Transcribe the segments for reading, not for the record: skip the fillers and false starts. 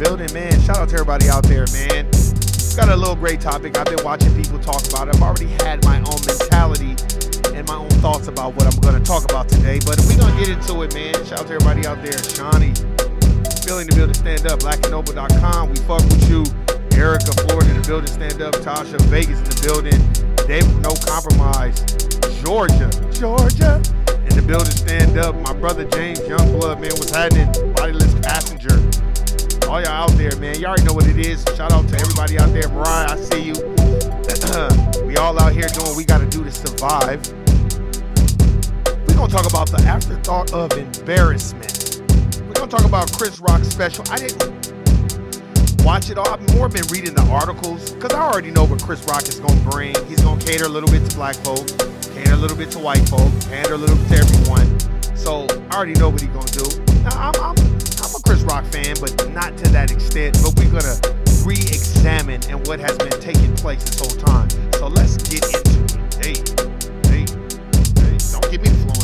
building, man. Shout out to everybody out there, man. Got a little great topic. I've been watching people talk about it. I've already had my own mentality and my own thoughts about what I'm going to talk about today. But we're going to get into it, man. Shout out to everybody out there. Shawnee, Billy in the building, stand up. blackandnoble.com. We fuck with you. Erica, Florida in the building, stand up. Tasha, Vegas in the building. Dave, no compromise. Georgia in the building, stand up. My brother James Youngblood, man, what's happening? Bodyless passenger. All y'all out there, man, you already know what it is. Shout out to everybody out there. Mariah, I see you. We all out here doing what we got to do to survive. We're going to talk about the afterthought of embarrassment. We're going to talk about Chris Rock's special. I didn't watch it all. I've more been reading the articles because I already know what Chris Rock is going to bring. He's going to cater a little bit to black folks, cater a little bit to white folks, cater a little bit to everyone. So I already know what he's going to do. Now, I'm a Chris Rock fan, but not to that extent. But we're going to re-examine and what has been taking place this whole time. So let's get into it. Hey, don't get me flowing.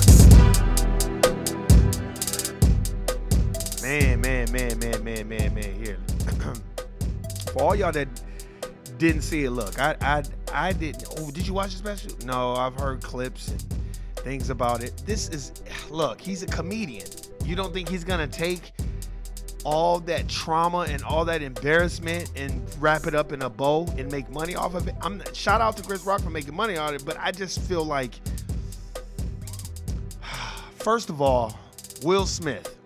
Man, here. For all y'all that didn't see it, look, I didn't. Oh, did you watch the special? No, I've heard clips and things about it. Look, he's a comedian. You don't think he's gonna take all that trauma and all that embarrassment and wrap it up in a bow and make money off of it? Shout out to Chris Rock for making money on it, but I just feel like, first of all, Will Smith.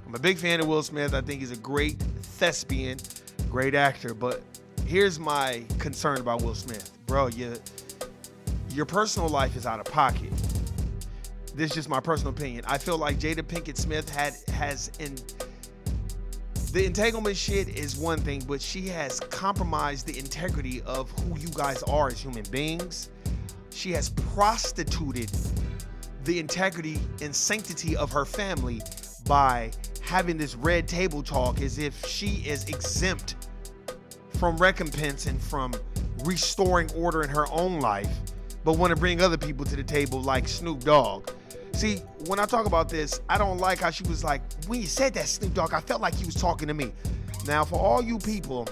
I'm a big fan of Will Smith. I think he's a great thespian, great actor, but here's my concern about Will Smith. Bro, your personal life is out of pocket. This is just my personal opinion. I feel like Jada Pinkett Smith the entanglement shit is one thing, but she has compromised the integrity of who you guys are as human beings. She has prostituted the integrity and sanctity of her family by having this red table talk as if she is exempt from recompense and from restoring order in her own life, but want to bring other people to the table like Snoop Dogg. See, when I talk about this, I don't like how she was like, when you said that, Snoop Dogg, I felt like he was talking to me. Now, for all you people,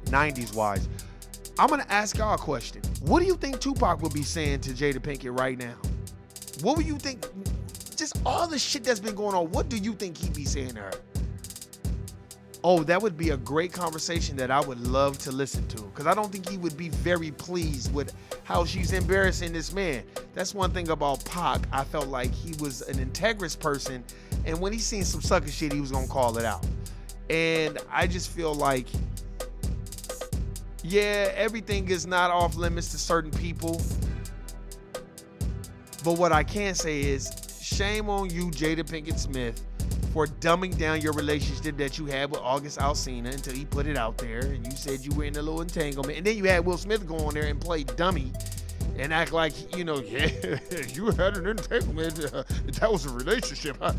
90s wise, I'm going to ask y'all a question. What do you think Tupac would be saying to Jada Pinkett right now? What would you think? Just all the shit that's been going on, what do you think he'd be saying to her? Oh, that would be a great conversation that I would love to listen to, because I don't think he would be very pleased with how she's embarrassing this man. That's one thing about Pac. I felt like he was an integrous person, and when he seen some sucker shit, he was gonna call it out. And I just feel like, yeah, everything is not off limits to certain people, but what I can say is, shame on you, Jada Pinkett Smith, for dumbing down your relationship that you had with August Alsina until he put it out there and you said you were in a little entanglement. And then you had Will Smith go on there and play dummy and act like, yeah, you had an entanglement. That was a relationship. Huh?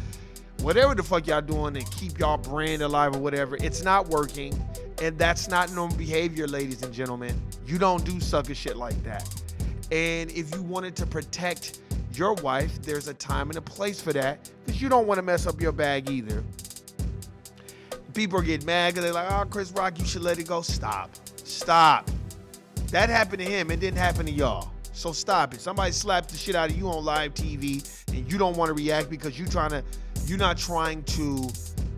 Whatever the fuck y'all doing to keep y'all brand alive or whatever, it's not working. And that's not normal behavior, ladies and gentlemen. You don't do sucker shit like that. And if you wanted to protect your wife, there's a time and a place for that, because you don't want to mess up your bag either. People are getting mad because they're like, oh, Chris Rock, you should let it go. Stop. That happened to him. It didn't happen to y'all. So stop it. Somebody slapped the shit out of you on live TV and you don't want to react because you're not trying to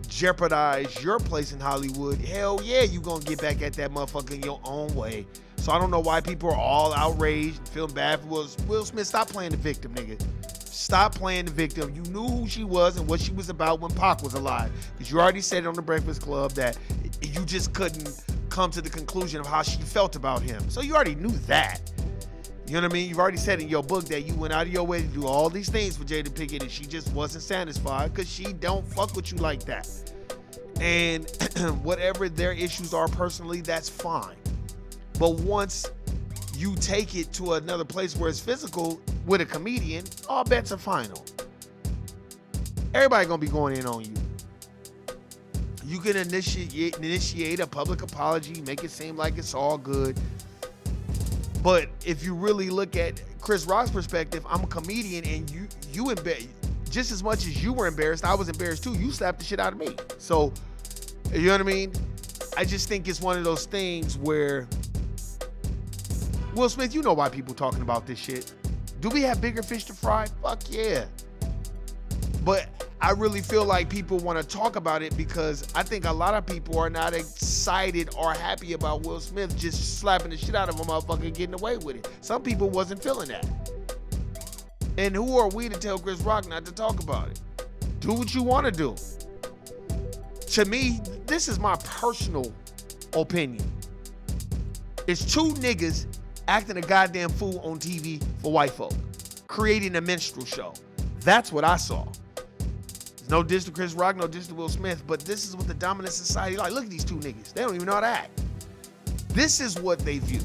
jeopardize your place in Hollywood. Hell yeah, you gonna get back at that motherfucker in your own way. So I don't know why people are all outraged and feeling bad for Will Smith. Stop playing the victim, nigga. Stop playing the victim. You knew who she was and what she was about when Pac was alive. Because you already said it on the Breakfast Club that you just couldn't come to the conclusion of how she felt about him. So you already knew that. You know what I mean? You've already said in your book that you went out of your way to do all these things for Jada Pinkett and she just wasn't satisfied because she don't fuck with you like that. And whatever their issues are personally, that's fine. But once you take it to another place where it's physical with a comedian, all bets are final. Everybody gonna be going in on you. You can initiate a public apology, make it seem like it's all good. But if you really look at Chris Rock's perspective, I'm a comedian and you embed just as much as you were embarrassed, I was embarrassed too. You slapped the shit out of me. So, you know what I mean? I just think it's one of those things where, Will Smith, you know why people talking about this shit. Do we have bigger fish to fry? Fuck yeah. But I really feel like people want to talk about it because I think a lot of people are not excited or happy about Will Smith just slapping the shit out of a motherfucker and getting away with it. Some people wasn't feeling that. And who are we to tell Chris Rock not to talk about it? Do what you want to do. To me, this is my personal opinion. It's two niggas acting a goddamn fool on TV for white folk, creating a minstrel show. That's what I saw. There's no diss to Chris Rock, no diss to Will Smith, but this is what the dominant society like. Look at these two niggas. They don't even know how to act. This is what they view.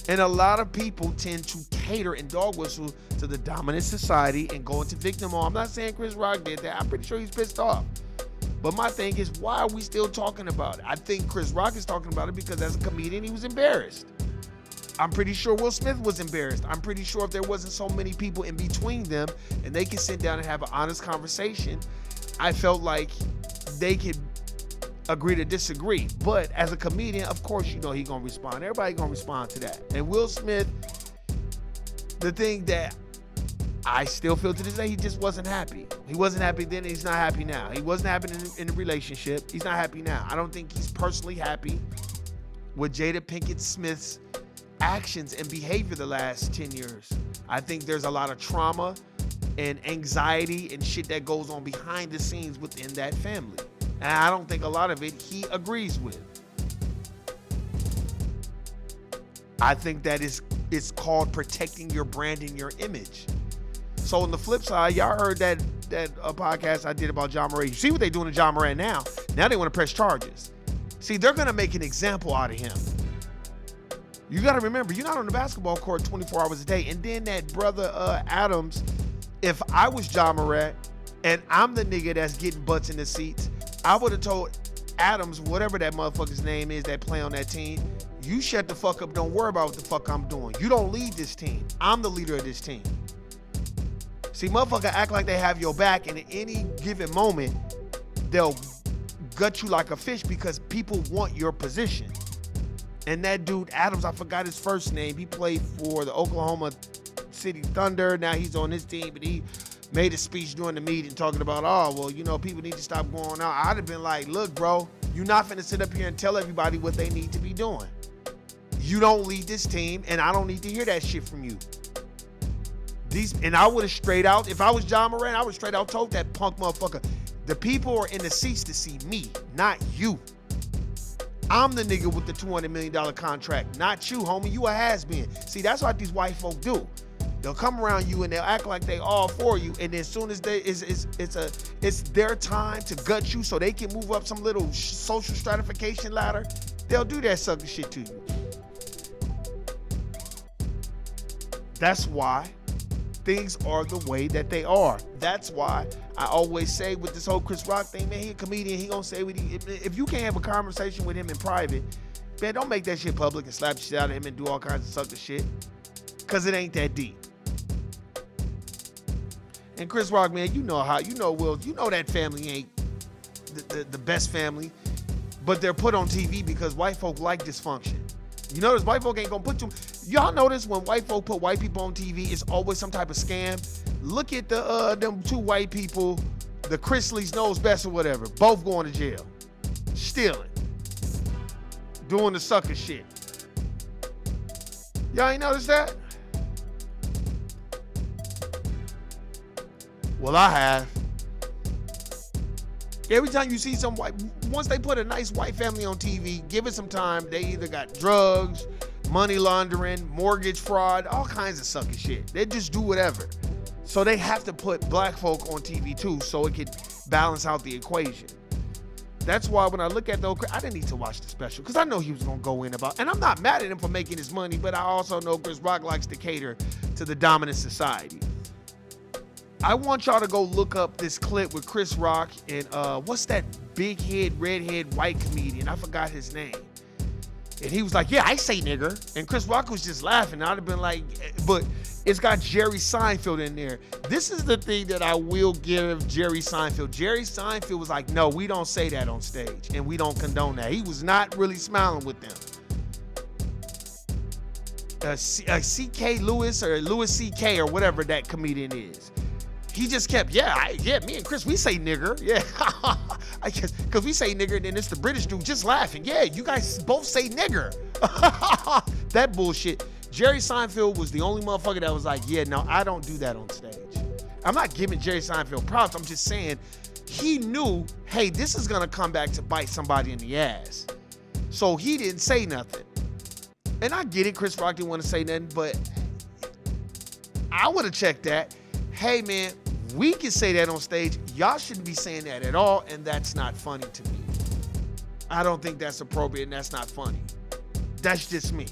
And a lot of people tend to cater and dog whistle to the dominant society and go into victim mode. I'm not saying Chris Rock did that. I'm pretty sure he's pissed off. But my thing is, why are we still talking about it? I think Chris Rock is talking about it because as a comedian, he was embarrassed. I'm pretty sure Will Smith was embarrassed. I'm pretty sure if there wasn't so many people in between them and they could sit down and have an honest conversation, I felt like they could agree to disagree. But as a comedian, of course, you know he gonna respond. Everybody gonna respond to that. And Will Smith, the thing that I still feel to this day, he just wasn't happy. He wasn't happy then, and he's not happy now. He wasn't happy in the relationship. He's not happy now. I don't think he's personally happy with Jada Pinkett Smith's actions and behavior the last 10 years. I think there's a lot of trauma and anxiety and shit that goes on behind the scenes within that family. And I don't think a lot of it he agrees with. I think that it's called protecting your brand and your image. So on the flip side, y'all heard that podcast I did about John Moran. You see what they doing to John Moran now? Now they want to press charges. See, they're going to make an example out of him. You got to remember, you're not on the basketball court 24 hours a day. And then that brother Adams, if I was John Moran and I'm the nigga that's getting butts in the seats, I would have told Adams, whatever that motherfucker's name is that play on that team, you shut the fuck up. Don't worry about what the fuck I'm doing. You don't lead this team. I'm the leader of this team. See, motherfucker act like they have your back, and at any given moment, they'll gut you like a fish because people want your position. And that dude, Adams, I forgot his first name. He played for the Oklahoma City Thunder. Now he's on his team, but he made a speech during the meeting talking about, oh, well, you know, people need to stop going out. I'd have been like, look, bro, you're not finna sit up here and tell everybody what they need to be doing. You don't lead this team, and I don't need to hear that shit from you. And I would have straight out, if I was John Moran, I would straight out told that punk motherfucker, the people are in the seats to see me, not you. I'm the nigga with the $200 million contract, not you, homie. You a has-been. See, that's what these white folk do. They'll come around you and they'll act like they all for you, and then as soon as it's their time to gut you so they can move up some little social stratification ladder, they'll do that sucker shit to you. That's why things are the way that they are. That's why I always say with this whole Chris Rock thing, man, he a comedian. He gonna say what he. If you can't have a conversation with him in private, man, don't make that shit public and slap the shit out of him and do all kinds of sucker shit, cause it ain't that deep. And Chris Rock, man, you know Will, you know that family ain't the best family, but they're put on TV because white folk like dysfunction. You notice white folk ain't gonna put them. Y'all notice when white folk put white people on TV, it's always some type of scam. Look at them two white people, the Chrisleys knows best or whatever, both going to jail, stealing, doing the sucker shit. Y'all ain't noticed that? Well, I have. Every time you see some once they put a nice white family on TV, give it some time, they either got drugs, money laundering, mortgage fraud, all kinds of sucker shit. They just do whatever. So they have to put black folk on TV too, so it could balance out the equation. That's why when I look at I didn't need to watch the special because I know he was gonna go in about, and I'm not mad at him for making his money, but I also know Chris Rock likes to cater to the dominant society. I want y'all to go look up this clip with Chris Rock and what's that big head, redhead, white comedian? I forgot his name. And he was like, yeah, I say nigger. And Chris Rock was just laughing. I'd have been like, but it's got Jerry Seinfeld in there. This is the thing that I will give Jerry Seinfeld. Jerry Seinfeld was like, no, we don't say that on stage, and we don't condone that. He was not really smiling with them. C.K. Lewis or Louis C.K. or whatever that comedian is. He just kept, me and Chris, we say nigger. Yeah, I guess, because we say nigger, and then it's the British dude just laughing. Yeah, you guys both say nigger. That bullshit. Jerry Seinfeld was the only motherfucker that was like, yeah, no, I don't do that on stage. I'm not giving Jerry Seinfeld props. I'm just saying he knew, hey, this is going to come back to bite somebody in the ass. So he didn't say nothing. And I get it, Chris Rock didn't want to say nothing, but I would have checked that. Hey, man, we can say that on stage. Y'all shouldn't be saying that at all, and that's not funny to me. I don't think that's appropriate, and that's not funny. That's just me.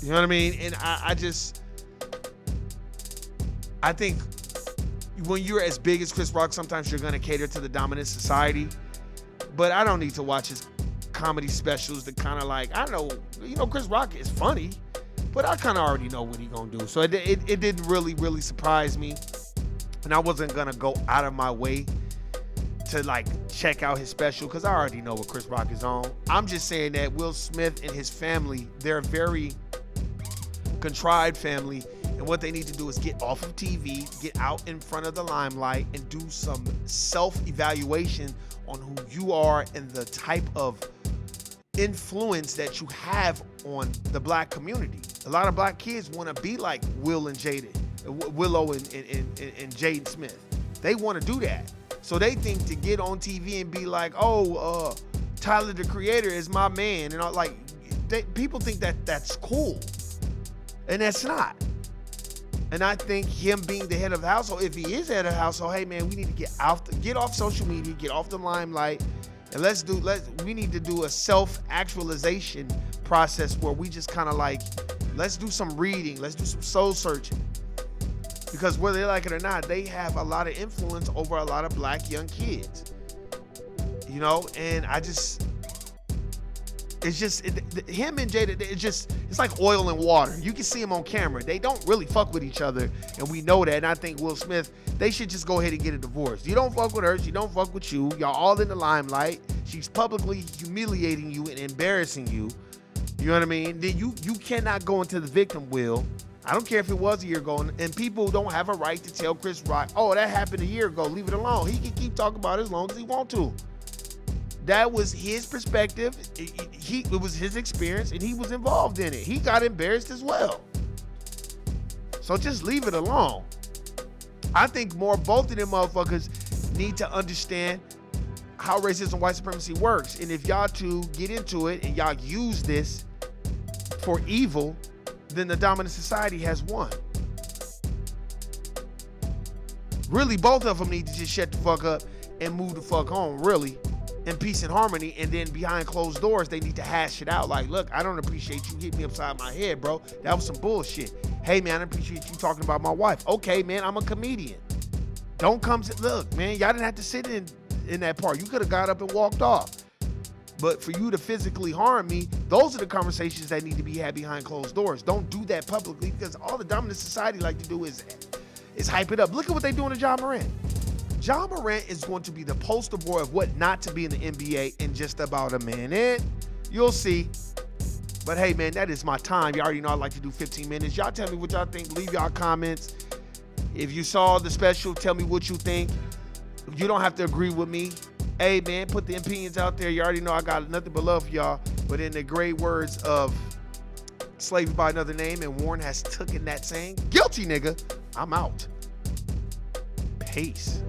You know what I mean? And I think when you're as big as Chris Rock, sometimes you're going to cater to the dominant society. But I don't need to watch his comedy specials that kind of like, I don't know, Chris Rock is funny, but I kind of already know what he gonna do. So it didn't really surprise me. And I wasn't gonna go out of my way to like check out his special because I already know what Chris Rock is on. I'm just saying that Will Smith and his family, they're a very contrived family. And what they need to do is get off of TV, get out in front of the limelight, and do some self-evaluation on who you are and the type of influence that you have on the black community. A lot of black kids want to be like Willow and Jaden Smith. They want to do that. So they think to get on TV and be like, Tyler the Creator is my man. And people think that that's cool. And that's not. And I think him being the head of the household, if he is head of the household, hey man, we need to get off social media, get off the limelight, and we need to do a self-actualization process where we just kind of like, let's do some reading, let's do some soul searching. Because whether they like it or not, they have a lot of influence over a lot of black young kids. And him and Jada, it's like oil and water. You can see them on camera. They don't really fuck with each other, and we know that. And I think Will Smith, they should just go ahead and get a divorce. You don't fuck with her, she don't fuck with you. Y'all all in the limelight. She's publicly humiliating you and embarrassing you. You know what I mean? Then you cannot go into the victim wheel. I don't care if it was a year ago, and people don't have a right to tell Chris Rock, that happened a year ago, leave it alone. He can keep talking about it as long as he wants to. That was his perspective. It was his experience, and he was involved in it. He got embarrassed as well. So just leave it alone. I think both of them motherfuckers need to understand how racism and white supremacy works. And if y'all two get into it and y'all use this for evil, then the dominant society has won. Really, both of them need to just shut the fuck up and move the fuck on, really. In peace and harmony, and then behind closed doors, they need to hash it out. Like, look, I don't appreciate you hitting me upside my head, bro. That was some bullshit. Hey, man, I appreciate you talking about my wife. Okay, man, I'm a comedian. Don't come, look, man, y'all didn't have to sit in that part. You could have got up and walked off. But for you to physically harm me, those are the conversations that need to be had behind closed doors. Don't do that publicly, because all the dominant society like to do is hype it up. Look at what they doing to John Morant. John Morant is going to be the poster boy of what not to be in the NBA in just about a minute. You'll see. But hey, man, that is my time. You already know I like to do 15 minutes. Y'all tell me what y'all think. Leave y'all comments. If you saw the special, tell me what you think. You don't have to agree with me. Hey, man, put the opinions out there. You already know I got nothing but love for y'all. But in the great words of Slavery by Another Name, and Warren has taken that saying, guilty nigga, I'm out. Peace.